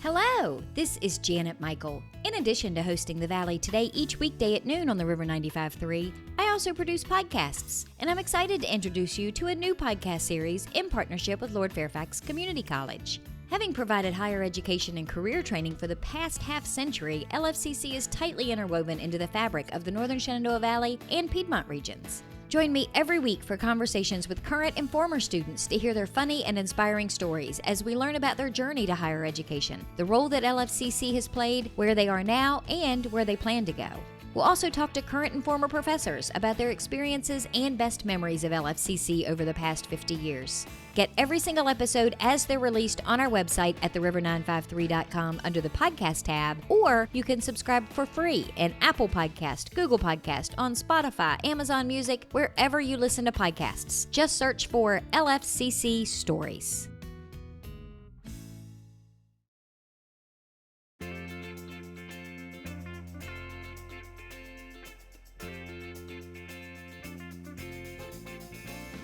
Hello, this is Janet Michael. In addition to hosting The Valley Today each weekday at noon on the River 95.3, I also produce podcasts, and I'm excited to introduce you to a new podcast series in partnership with Lord Fairfax Community College. Having provided higher education and career training for the past half-century, LFCC is tightly interwoven into the fabric of the Northern Shenandoah Valley and Piedmont regions. Join me every week for conversations with current and former students to hear their funny and inspiring stories as we learn about their journey to higher education, the role that LFCC has played, where they are now, and where they plan to go. We'll also talk to current and former professors about their experiences and best memories of LFCC over the past 50 years. Get every single episode as they're released on our website at theriver953.com under the podcast tab, or you can subscribe for free in Apple Podcast, Google Podcast, on Spotify, Amazon Music, wherever you listen to podcasts. Just search for LFCC Stories.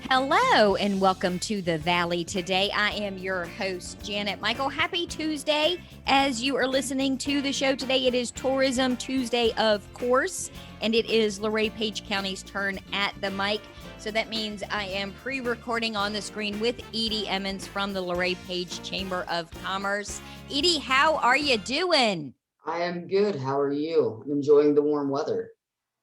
Hello and welcome to The Valley Today. I am your host, Janet Michael. Happy Tuesday. As you are listening to the show today, it is Tourism Tuesday, of course, and it is Luray Page County's turn at the mic. So that means I am pre-recording on the screen with Edie Emmons from the Luray Page Chamber of Commerce. Edie, how are you doing? I am good. How are you? I'm enjoying the warm weather.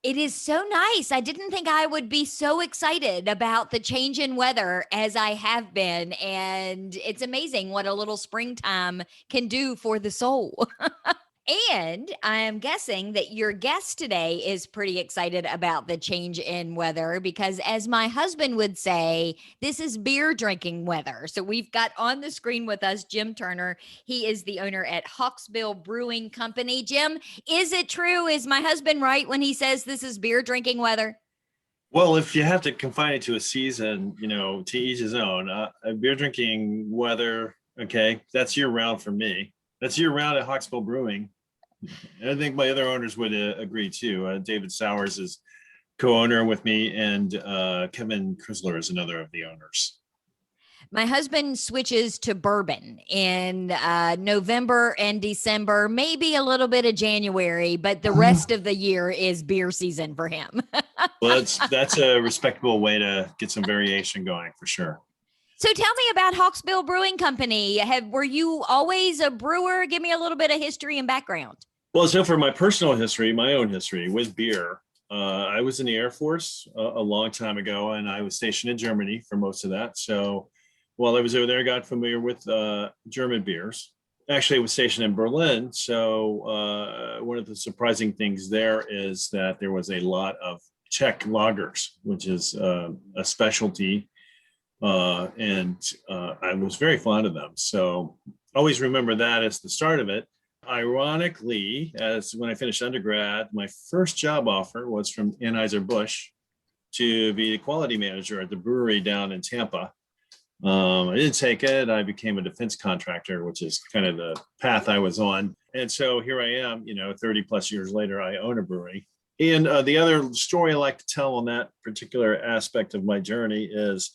It is so nice. I didn't think I would be so excited about the change in weather as I have been. And it's amazing what a little springtime can do for the soul. And I am guessing that your guest today is pretty excited about the change in weather because, as my husband would say, this is beer drinking weather. So we've got on the screen with us Jim Turner. He is the owner at Hawksbill Brewing Company. Jim, is it true? Is my husband right when he says this is beer drinking weather? Well, if you have to confine it to a season, to each his own. Beer drinking weather, okay, that's year round for me. That's year round at Hawksbill Brewing. And I think my other owners would agree too. David Sowers is co-owner with me, and Kevin Chrysler is another of the owners. My husband switches to bourbon in November and December, maybe a little bit of January, but the rest of the year is beer season for him. Well, that's a respectable way to get some variation going for sure. So tell me about Hawksbill Brewing Company. Were you always a brewer? Give me a little bit of history and background. Well, so for my personal history, my own history with beer, I was in the Air Force a long time ago, and I was stationed in Germany for most of that. So while I was over there, I got familiar with German beers. Actually, I was stationed in Berlin. So one of the surprising things there is that there was a lot of Czech lagers, which is a specialty. And I was very fond of them. So always remember that as the start of it. Ironically, as when I finished undergrad, my first job offer was from Anheuser-Busch to be the quality manager at the brewery down in Tampa. I didn't take it. I became a defense contractor, which is kind of the path I was on. And so here I am, 30 plus years later, I own a brewery. And the other story I like to tell on that particular aspect of my journey is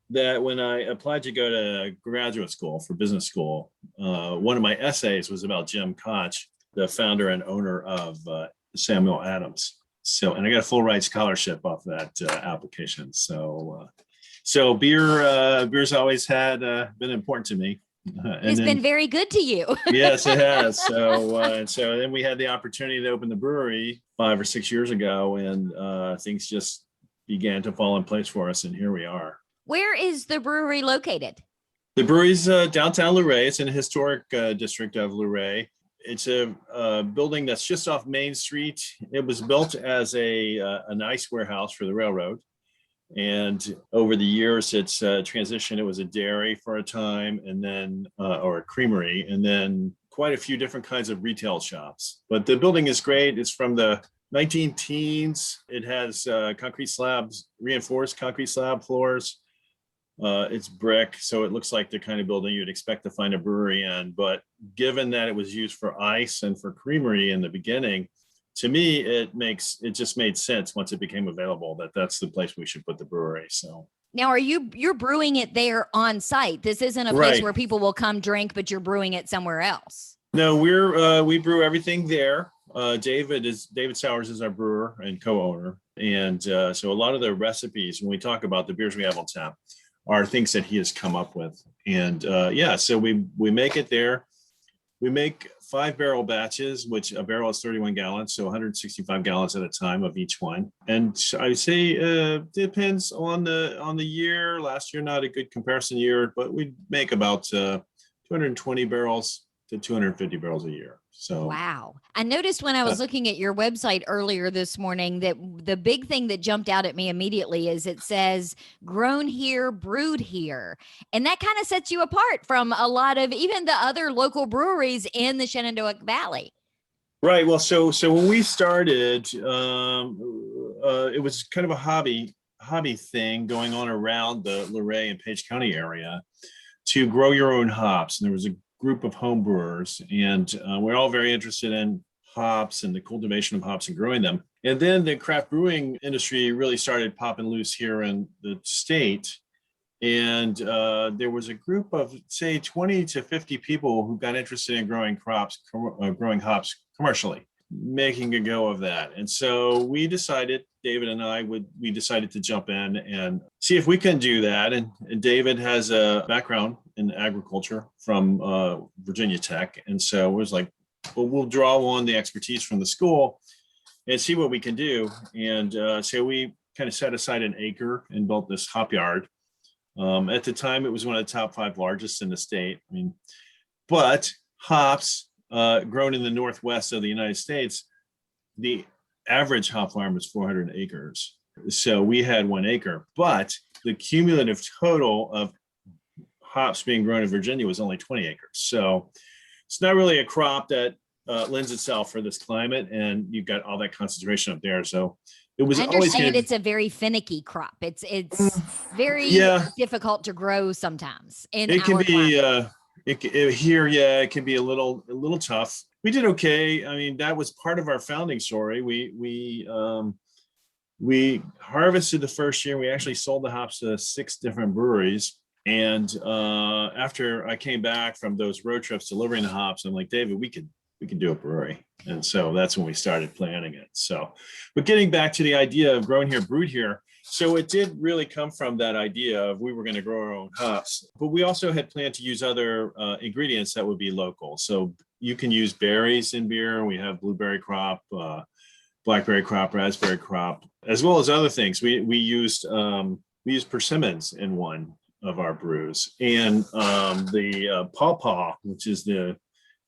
that when I applied to go to graduate school for business school, one of my essays was about Jim Koch, the founder and owner of Samuel Adams. So, and I got a full ride scholarship off that application. So beer's always been important to me. It's been very good to you. Yes, it has. So then we had the opportunity to open the brewery 5 or 6 years ago, and things just began to fall in place for us, and here we are. Where is the brewery located? The brewery's downtown Luray. It's in a historic district of Luray. It's a building that's just off Main Street. It was built as an ice warehouse for the railroad. And over the years, it's transitioned. It was a dairy for a time, and then, or a creamery, and then quite a few different kinds of retail shops. But the building is great. It's from the 19 teens. It has concrete slabs, reinforced concrete slab floors. It's brick, so it looks like the kind of building you'd expect to find a brewery in. But given that it was used for ice and for creamery in the beginning, to me, it just made sense once it became available that that's the place we should put the brewery. So Now, you're brewing it there on site? This isn't a place Right. where people will come drink, but you're brewing it somewhere else. No, we brew everything there. David Sowers is our brewer and co-owner, and so a lot of the recipes when we talk about the beers we have on tap are things that he has come up with. And so we make it there. We make 5-barrel batches, which a barrel is 31 gallons, so 165 gallons at a time of each one. And I say depends on the year. Last year, not a good comparison year, but we make about 220 barrels to 250 barrels a year. So wow. I noticed when I was looking at your website earlier this morning that the big thing that jumped out at me immediately is it says grown here, brewed here. And that kind of sets you apart from a lot of even the other local breweries in the Shenandoah Valley. Right. Well, so when we started, it was kind of a hobby thing going on around the Luray and Page County area to grow your own hops. And there was a group of home brewers, and we're all very interested in hops and the cultivation of hops and growing them. And then the craft brewing industry really started popping loose here in the state. And there was a group of, say, 20 to 50 people who got interested in growing hops commercially, making a go of that. And so we decided, David and I, we decided to jump in and see if we can do that. And David has a background in agriculture from Virginia Tech. And so it was like, well, we'll draw on the expertise from the school and see what we can do. And so we kind of set aside an acre and built this hop yard. At the time, it was one of the top 5 largest in the state. I mean, but hops grown in the Northwest of the United States, the average hop farm is 400 acres. So we had 1 acre, but the cumulative total of hops being grown in Virginia was only 20 acres. So it's not really a crop that lends itself for this climate, and you've got all that concentration up there. So it was I always understand it's a very finicky crop. It's very difficult to grow sometimes in it can our be climate. it can be a little tough. We did okay. I mean, that was part of our founding story. We harvested the first year. We actually sold the hops to 6 different breweries. And after I came back from those road trips delivering the hops, I'm like, David, we can do a brewery. And so that's when we started planning it. So, but getting back to the idea of growing here, brewed here. So it did really come from that idea of we were going to grow our own hops, but we also had planned to use other ingredients that would be local. So you can use berries in beer. We have blueberry crop, blackberry crop, raspberry crop, as well as other things. We used persimmons in one of our brews, and the pawpaw, which is the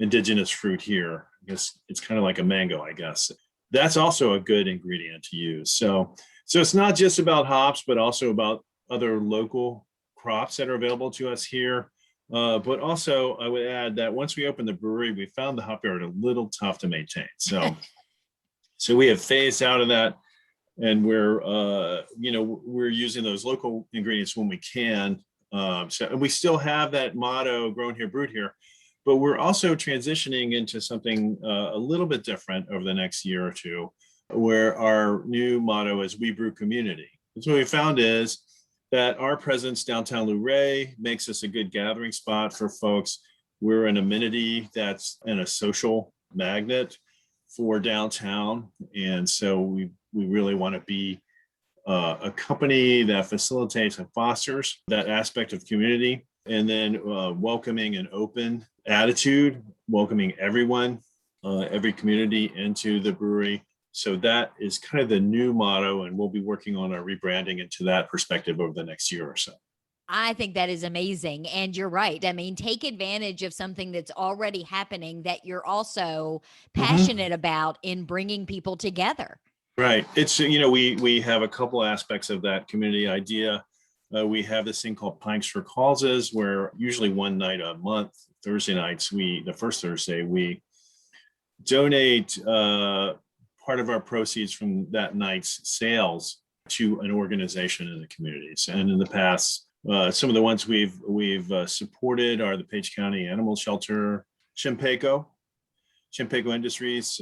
indigenous fruit here. I guess it's kind of like a mango, I guess. That's also a good ingredient to use. So it's not just about hops, but also about other local crops that are available to us here. But also, I would add that once we opened the brewery, we found the hop yard a little tough to maintain. So we have phased out of that, and we're using those local ingredients when we can. And we still have that motto, grown here, brewed here, but we're also transitioning into something a little bit different over the next year or two, where our new motto is "We Brew Community." And so what we found is that our presence downtown Luray makes us a good gathering spot for folks. We're an amenity that's in a social magnet for downtown. And so we really want to be a company that facilitates and fosters that aspect of community, and then welcoming and open attitude, welcoming everyone, every community into the brewery. So that is kind of the new motto, and we'll be working on our rebranding into that perspective over the next year or so. I think that is amazing. And you're right. I mean, take advantage of something that's already happening that you're also passionate about in bringing people together. Right. It's, we have a couple aspects of that community idea. We have this thing called Pints for Causes, where usually one night a month, Thursday nights, the first Thursday, we donate part of our proceeds from that night's sales to an organization in the communities. And in the past, some of the ones we've supported are the Page County Animal Shelter, Chimpeco Industries.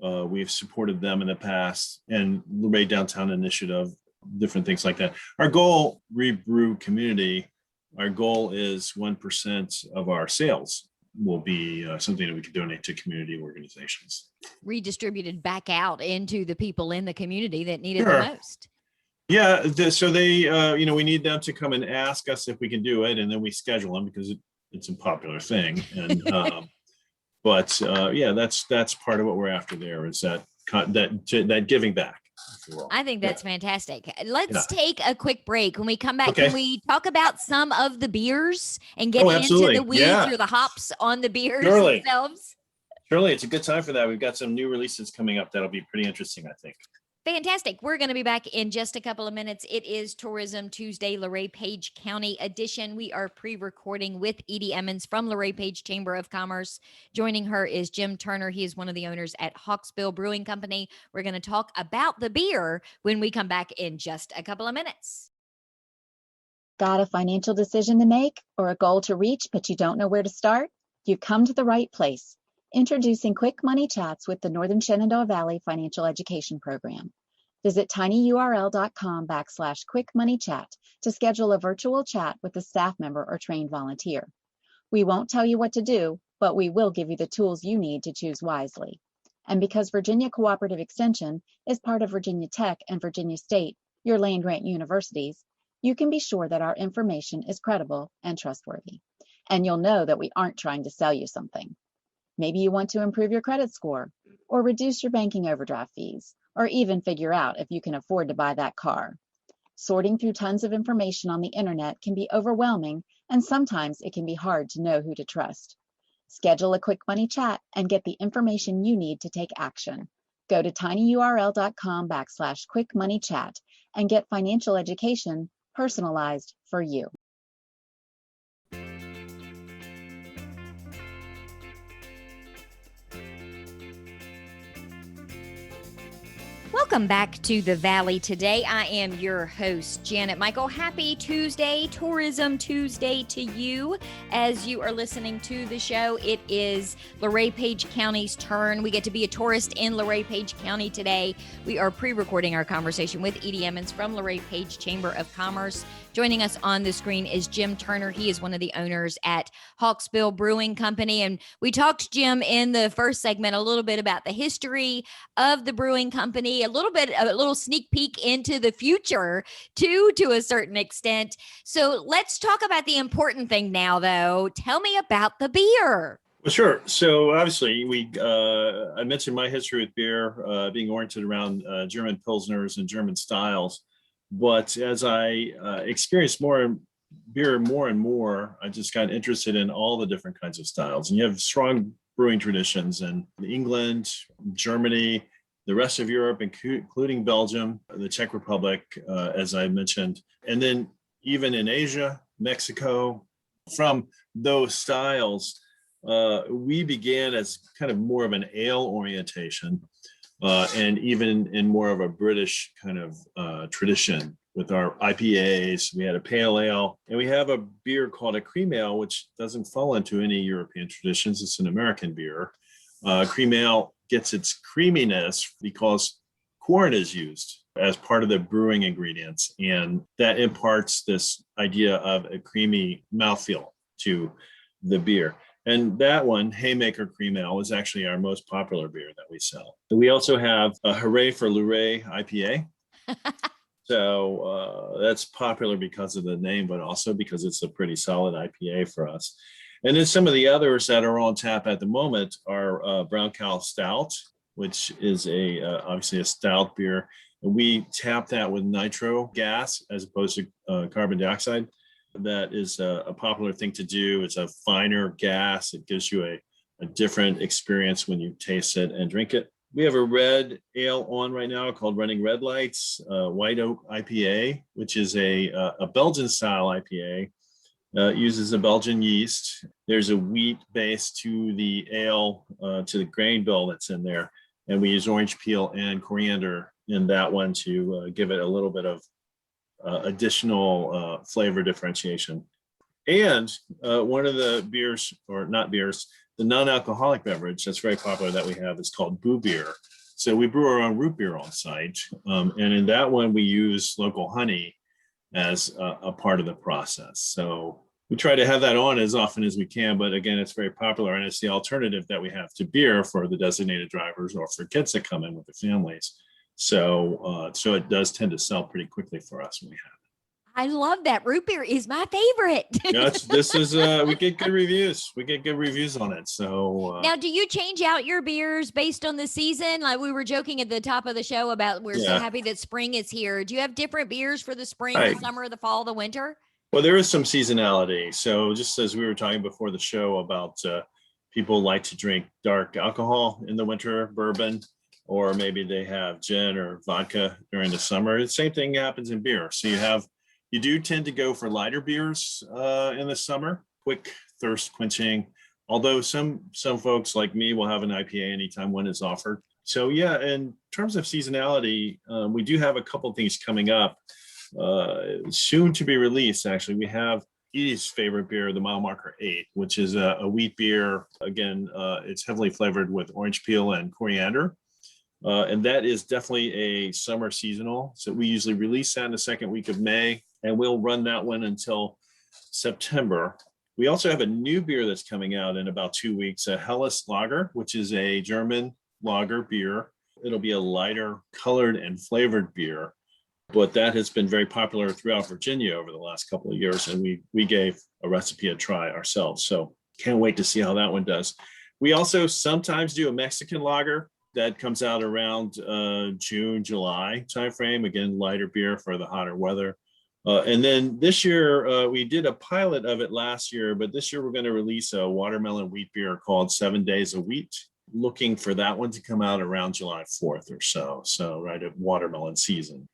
We've supported them in the past, and Luray Downtown Initiative. different things like that. Our goal, Brew Community, our goal is 1% of our sales will be something that we can donate to community organizations. Redistributed back out into the people in the community that need it Sure. the most. Yeah, so they, we need them to come and ask us if we can do it, and then we schedule them because it's a popular thing. And but that's part of what we're after there is that giving back. I think that's fantastic. Let's take a quick break. When we come back, can we talk about some of the beers and get into the weeds or the hops on the beers themselves? Surely, it's a good time for that. We've got some new releases coming up that'll be pretty interesting, I think. Fantastic. We're going to be back in just a couple of minutes. It is Tourism Tuesday, Luray Page County edition. We are pre-recording with Edie Emmons from Luray Page Chamber of Commerce. Joining her is Jim Turner. He is one of the owners at Hawksbill Brewing Company. We're going to talk about the beer when we come back in just a couple of minutes. Got a financial decision to make or a goal to reach, but you don't know where to start? You've come to the right place. Introducing Quick Money Chats with the Northern Shenandoah Valley Financial Education Program. Visit tinyurl.com/quickmoneychat to schedule a virtual chat with a staff member or trained volunteer. We won't tell you what to do, but we will give you the tools you need to choose wisely. And because Virginia Cooperative Extension is part of Virginia Tech and Virginia State, your land-grant universities, you can be sure that our information is credible and trustworthy. And you'll know that we aren't trying to sell you something. Maybe you want to improve your credit score, or reduce your banking overdraft fees, or even figure out if you can afford to buy that car. Sorting through tons of information on the internet can be overwhelming, and sometimes it can be hard to know who to trust. Schedule a Quick Money Chat and get the information you need to take action. Go to tinyurl.com/quickmoneychat and get financial education personalized for you. Welcome back to the Valley today. I am your host, Janet Michael. Happy Tuesday, Tourism Tuesday to you. As you are listening to the show, it is Luray Page County's turn. We get to be a tourist in Luray Page County today. We are pre-recording our conversation with Edie Emmons from Luray Page Chamber of Commerce. Joining us on the screen is Jim Turner. He is one of the owners at Hawksbill Brewing Company. And we talked, Jim, in the first segment a little bit about the history of the brewing company, a little sneak peek into the future too, to a certain extent. So let's talk about the important thing now, though. Tell me about the beer. Well, sure. So obviously, I mentioned my history with beer being oriented around German Pilsners and German styles. But as I experienced beer more and more, I just got interested in all the different kinds of styles. And you have strong brewing traditions in England, Germany, the rest of Europe, including Belgium, the Czech Republic, as I mentioned, and then even in Asia, Mexico. From those styles, we began as kind of more of an ale orientation. And even in more of a British kind of tradition with our IPAs. We had a pale ale, and we have a beer called a cream ale, which doesn't fall into any European traditions. It's an American beer. Cream ale gets its creaminess because corn is used as part of the brewing ingredients, and that imparts this idea of a creamy mouthfeel to the beer. And that one, Haymaker Cream Ale, is actually our most popular beer that we sell. We also have a Hooray for Luray IPA. So that's popular because of the name, but also because it's a pretty solid IPA for us. And then some of the others that are on tap at the moment are Brown Cow Stout, which is obviously a stout beer. And we tap that with nitro gas as opposed to carbon dioxide. That is a popular thing to do. It's a finer gas. It gives you a different experience when you taste it and drink it. We have a red ale on right now called Running Red Lights, White Oak IPA, which is a Belgian style IPA. Uses a Belgian yeast. There's a wheat base to the ale, to the grain bill that's in there. And we use orange peel and coriander in that one to give it a little bit of additional flavor differentiation. And one of the beers, or not beers, the non-alcoholic beverage that's very popular that we have is called Boo Beer. So we brew our own root beer on site. And in that one, we use local honey as a part of the process. So we try to have that on as often as we can, but again, it's very popular and it's the alternative that we have to beer for the designated drivers or for kids that come in with their families. So it does tend to sell pretty quickly for us when we have it. I love that. Root beer is my favorite. We get good reviews. We get good reviews on it. So now, do you change out your beers based on the season? Like we were joking at the top of the show about we're so happy that spring is here. Do you have different beers for the spring, the summer, the fall, the winter? Well, there is some seasonality. So just as we were talking before the show about people like to drink dark alcohol in the winter, bourbon, or maybe they have gin or vodka during the summer. The same thing happens in beer. So you do tend to go for lighter beers in the summer, quick thirst quenching. Although some folks like me will have an IPA anytime one is offered. So yeah, in terms of seasonality, we do have a couple of things coming up. Soon to be released, actually. We have Edie's favorite beer, the Mile Marker 8, which is a wheat beer. Again, it's heavily flavored with orange peel and coriander. And that is definitely a summer seasonal. So we usually release that in the second week of May, and we'll run that one until September. We also have a new beer that's coming out in about 2 weeks, a Helles Lager, which is a German lager beer. It'll be a lighter colored and flavored beer. But that has been very popular throughout Virginia over the last couple of years, and we gave a recipe a try ourselves. So can't wait to see how that one does. We also sometimes do a Mexican lager that comes out around June, July timeframe. Again, lighter beer for the hotter weather. And then this year, we did a pilot of it last year, but this year we're going to release a watermelon wheat beer called 7 Days of Wheat. Looking for that one to come out around July 4th or so. So right at watermelon season.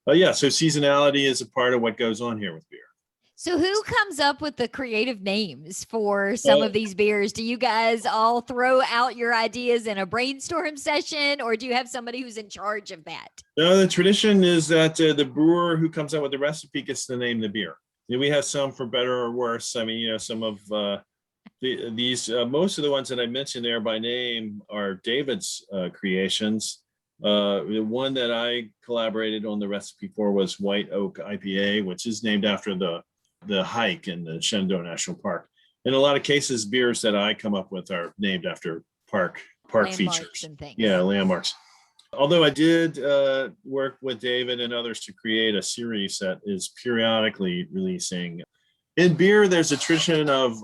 So seasonality is a part of what goes on here with beer. So who comes up with the creative names for some of these beers? Do you guys all throw out your ideas in a brainstorm session, or do you have somebody who's in charge of that? No, the tradition is that the brewer who comes out with the recipe gets to name the beer. We have some for better or worse. I mean, some of these, most of the ones that I mentioned there by name are David's creations. The one that I collaborated on the recipe for was White Oak IPA, which is named after the hike in the Shenandoah National Park. In a lot of cases, beers that I come up with are named after park landmarks features and things. Yeah, landmarks. Although I did work with David and others to create a series that is periodically releasing. In beer, there's a tradition of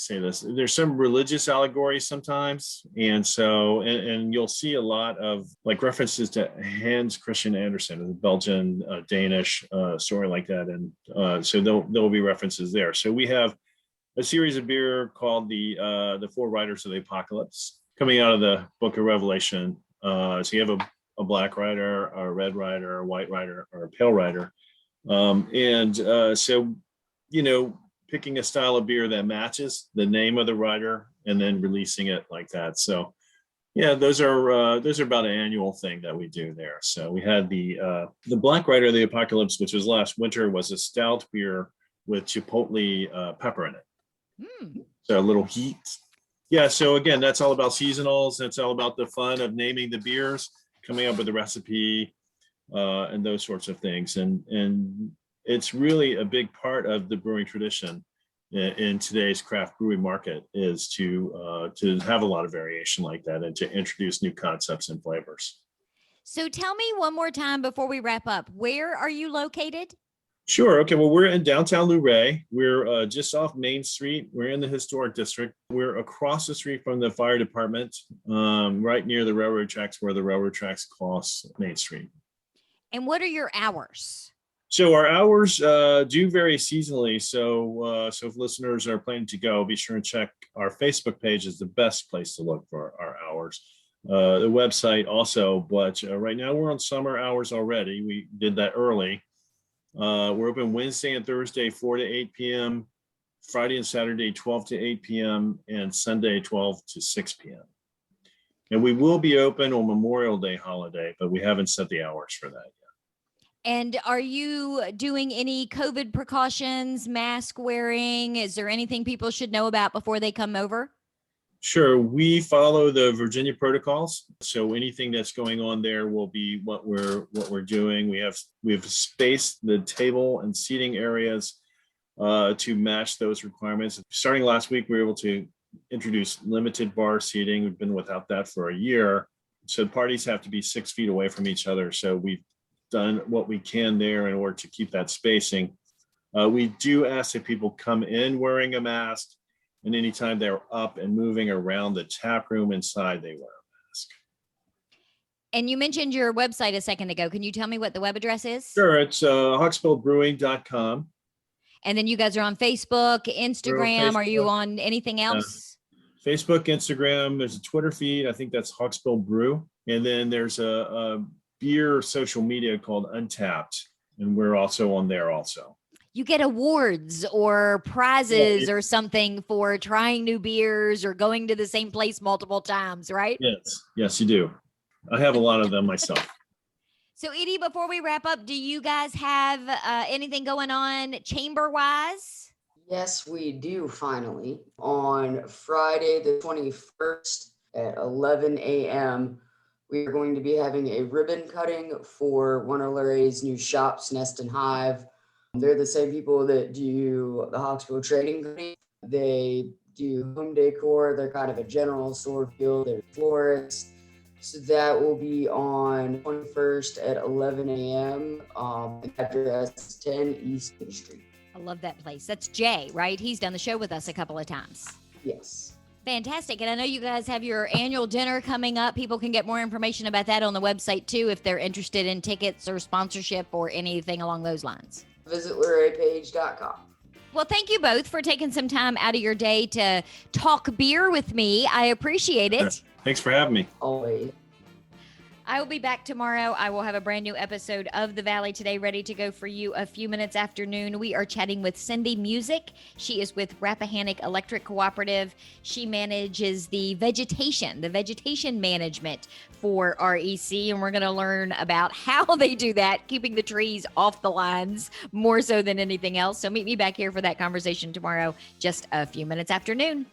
there's some religious allegory sometimes, and so and you'll see a lot of like references to Hans Christian Andersen, a Belgian Danish story like that, and so there'll be references there. So we have a series of beer called the Four Riders of the Apocalypse coming out of the Book of Revelation. So you have a black rider, a red rider, a white rider, or a pale rider, so picking a style of beer that matches the name of the rider and then releasing it like that. So yeah, those are about an annual thing that we do there. So we had the Black Rider of the Apocalypse, which was last winter, was a stout beer with chipotle pepper in it. So a little heat. Yeah, so again, that's all about seasonals. That's all about the fun of naming the beers, coming up with the recipe, and those sorts of things. And it's really a big part of the brewing tradition in today's craft brewing market is to have a lot of variation like that and to introduce new concepts and flavors. So tell me one more time before we wrap up, where are you located? Sure. Okay. Well, we're in downtown Luray. We're just off Main Street. We're in the historic district. We're across the street from the fire department, right near the railroad tracks where the railroad tracks cross Main Street. And what are your hours? So our hours do vary seasonally. So if listeners are planning to go, be sure and check our Facebook page is the best place to look for our hours. The website also, but right now we're on summer hours already. We did that early. We're open Wednesday and Thursday, 4 to 8 p.m., Friday and Saturday, 12 to 8 p.m., and Sunday, 12 to 6 p.m. And we will be open on Memorial Day holiday, but we haven't set the hours for that yet. And are you doing any COVID precautions, mask wearing? Is there anything people should know about before they come over? Sure. We follow the Virginia protocols. So anything that's going on there will be what we're doing. We've spaced the table and seating areas to match those requirements. Starting last week, we were able to introduce limited bar seating. We've been without that for a year. So parties have to be 6 feet away from each other. So we've done what we can there in order to keep that spacing. We do ask that people come in wearing a mask. And anytime they're up and moving around the tap room inside, they wear a mask. And you mentioned your website a second ago. Can you tell me what the web address is? Sure. It's hawksbillbrewing.com. And then you guys are on Facebook, Instagram. Are you on anything else? Facebook, Instagram. There's a Twitter feed. I think that's Hawksbill Brew. And then there's a beer social media called Untapped. And we're also on there also. You get awards or prizes or something for trying new beers or going to the same place multiple times, right? Yes, you do. I have a lot of them myself. So, Edie, before we wrap up, do you guys have anything going on chamber-wise? Yes, we do finally. On Friday, the 21st at 11 a.m., we are going to be having a ribbon cutting for one of Larry's new shops, Nest and Hive. They're the same people that do the Hawksbill Trading Company. They do home decor. They're kind of a general store feel. They're florists. So that will be on 21st at 11 a.m. Address is 10 East Main Street. I love that place. That's Jay, right? He's done the show with us a couple of times. Yes. Fantastic. And I know you guys have your annual dinner coming up. People can get more information about that on the website too if they're interested in tickets or sponsorship or anything along those lines. Visit larrypage.com. Well, thank you both for taking some time out of your day to talk beer with me. I appreciate it. Thanks for having me. Always. I will be back tomorrow. I will have a brand new episode of The Valley Today ready to go for you a few minutes after noon. We are chatting with Cindy Music. She is with Rappahannock Electric Cooperative. She manages the vegetation management for REC, and we're going to learn about how they do that, keeping the trees off the lines more so than anything else. So meet me back here for that conversation tomorrow, just a few minutes after noon.